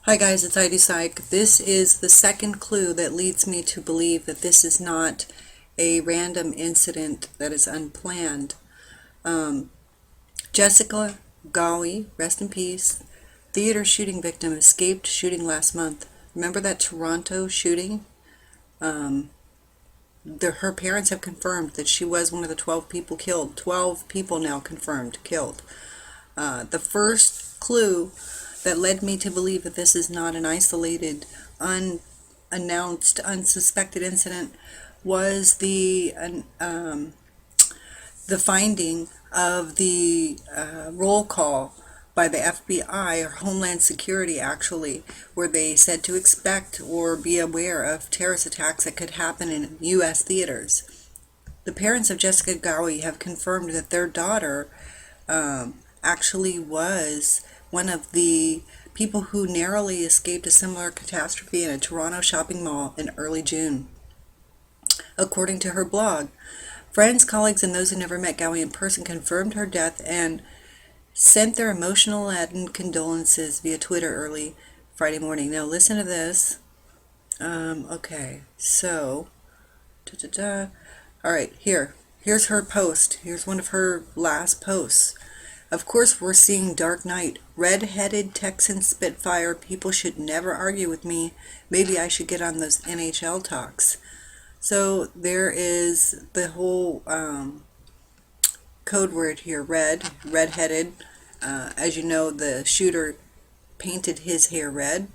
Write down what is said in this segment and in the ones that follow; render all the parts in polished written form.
Hi guys, it's ID Psych. This is the second clue that leads me to believe that this is not a random incident that is unplanned. Um, Jessica Ghawi, rest in peace, theater shooting victim, escaped shooting last month. Remember that Toronto shooting? Um, Her parents have confirmed that she was one of the 12 people killed. 12 people now confirmed killed. The first clue that led me to believe that this is not an isolated, unannounced, unsuspected incident was the finding of the roll call by the FBI or Homeland Security, actually, where they said to expect or be aware of terrorist attacks that could happen in U.S. theaters. The parents of Jessica Ghawi have confirmed that their daughter actually was one of the people who narrowly escaped a similar catastrophe in a Toronto shopping mall in early June. According to her blog, friends, colleagues, and those who never met Ghawi in person confirmed her death and sent their emotional and condolences via Twitter early Friday morning. Now listen to this. Okay, so, all right, here's her post. Here's one of her last posts. Of course, we're seeing Dark Knight. Red-headed Texan Spitfire. People should never argue with me. Maybe I should get on those NHL talks. So there is the whole code word here, red-headed. As you know, the shooter painted his hair red.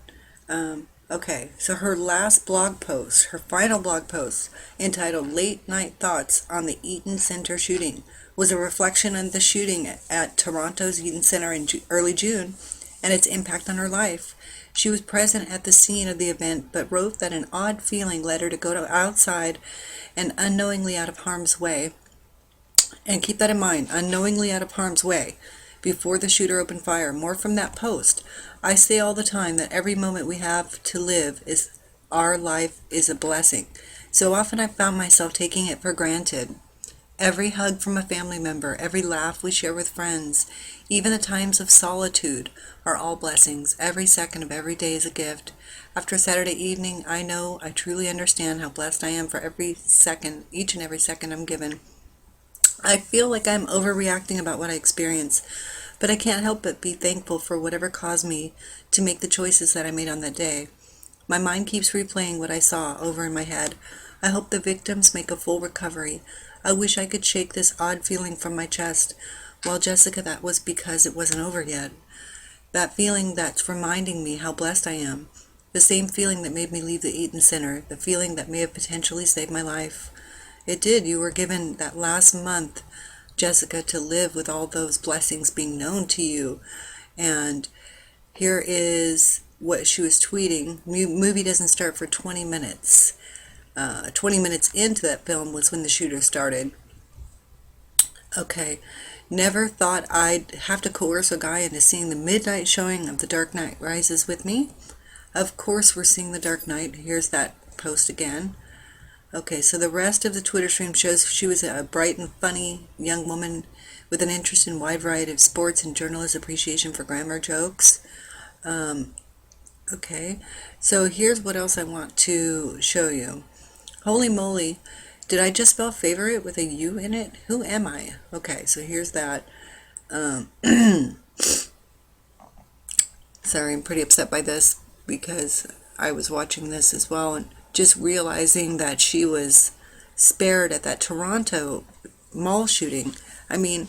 Okay, so her last blog post, her final blog post, entitled Late Night Thoughts on the Eaton Center Shooting, was a reflection on the shooting at Toronto's Eaton Center in early June and its impact on her life. She was present at the scene of the event, but wrote that an odd feeling led her to go outside and unknowingly out of harm's way. And keep that in mind, unknowingly out of harm's way, before the shooter opened fire. More from that post. I say all the time that every moment we have to live is our life is a blessing. So often I found myself taking it for granted. Every hug from a family member, every laugh we share with friends, even the times of solitude are all blessings. Every second of every day is a gift. After a Saturday evening, I truly understand how blessed I am for every second, each and every second I'm given. I feel like I'm overreacting about what I experience, but I can't help but be thankful for whatever caused me to make the choices that I made on that day. My mind keeps replaying what I saw over in my head. I hope the victims make a full recovery. I wish I could shake this odd feeling from my chest. Well, Jessica, that was because it wasn't over yet. That feeling that's reminding me how blessed I am. The same feeling that made me leave the Eaton Center. The feeling that may have potentially saved my life. It did. You were given that last month, Jessica, to live with all those blessings being known to you. And here is what she was tweeting. Movie doesn't start for 20 minutes. 20 minutes into that film was when the shooter started. Okay. Never thought I'd have to coerce a guy into seeing the midnight showing of The Dark Knight Rises with me. Of course we're seeing The Dark Knight. Here's that post again. Okay, so the rest of the Twitter stream shows she was a bright and funny young woman with an interest in a wide variety of sports and journalist appreciation for grammar jokes. Okay, so here's what else I want to show you. Holy moly, did I just spell favorite with a U in it? Who am I? Okay, so here's that. Sorry, I'm pretty upset by this because I was watching this as well and just realizing that she was spared at that Toronto mall shooting. I mean,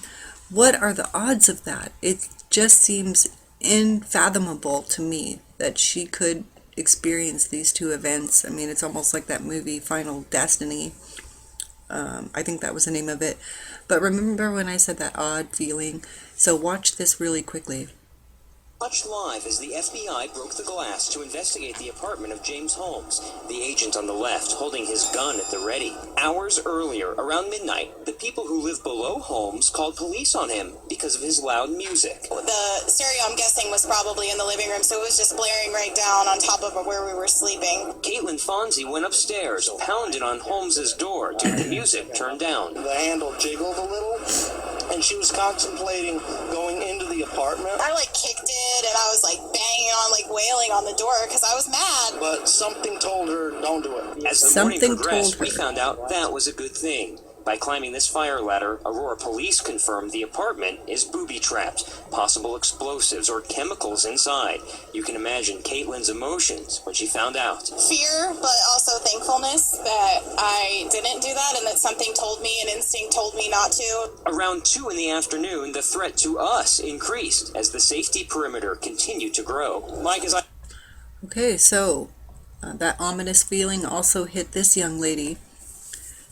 what are the odds of that? It just seems unfathomable to me that she could experience these two events. I mean, it's almost like that movie Final Destiny. I think that was the name of it. But remember when I said that odd feeling? So watch this really quickly. Watch live as the FBI broke the glass to investigate the apartment of James Holmes, the agent on the left holding his gun at the ready. Hours earlier, around midnight, the people who live below Holmes called police on him because of his loud music. The stereo, I'm guessing, was probably in the living room, so it was just blaring right down on top of where we were sleeping. Caitlin Fonzie went upstairs, pounded on Holmes's door to get the music turned down. The handle jiggled a little, and she was contemplating going into the apartment. I kicked it. did, and I was like banging on, like wailing on the door because I was mad. But something told her, don't do it. As the morning progressed, we found out that was a good thing. By climbing this fire ladder, Aurora police confirmed the apartment is booby-trapped, possible explosives or chemicals inside. You can imagine Caitlin's emotions when she found out. Fear, but also thankfulness that I didn't do that and that something told me, an instinct told me not to. Around 2 in the afternoon, the threat to us increased as the safety perimeter continued to grow. Mike, Okay, so that ominous feeling also hit this young lady.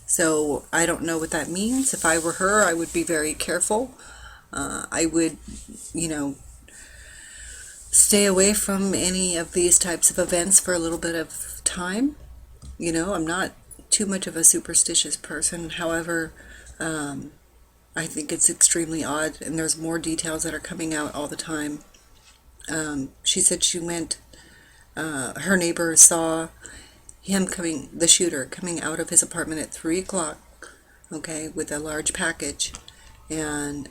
So I don't know what that means. If I were her, I would be very careful. I would, stay away from any of these types of events for a little bit of time. I'm not too much of a superstitious person. However, I think it's extremely odd, and there's more details that are coming out all the time. She said she went, her neighbor saw the shooter coming out of his apartment at 3 o'clock, okay, with a large package. And,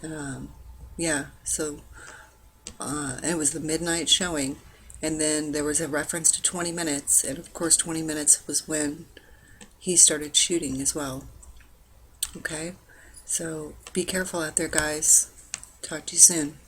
so it was the midnight showing. And then there was a reference to 20 minutes. And of course, 20 minutes was when he started shooting as well. Okay? So be careful out there, guys. Talk to you soon.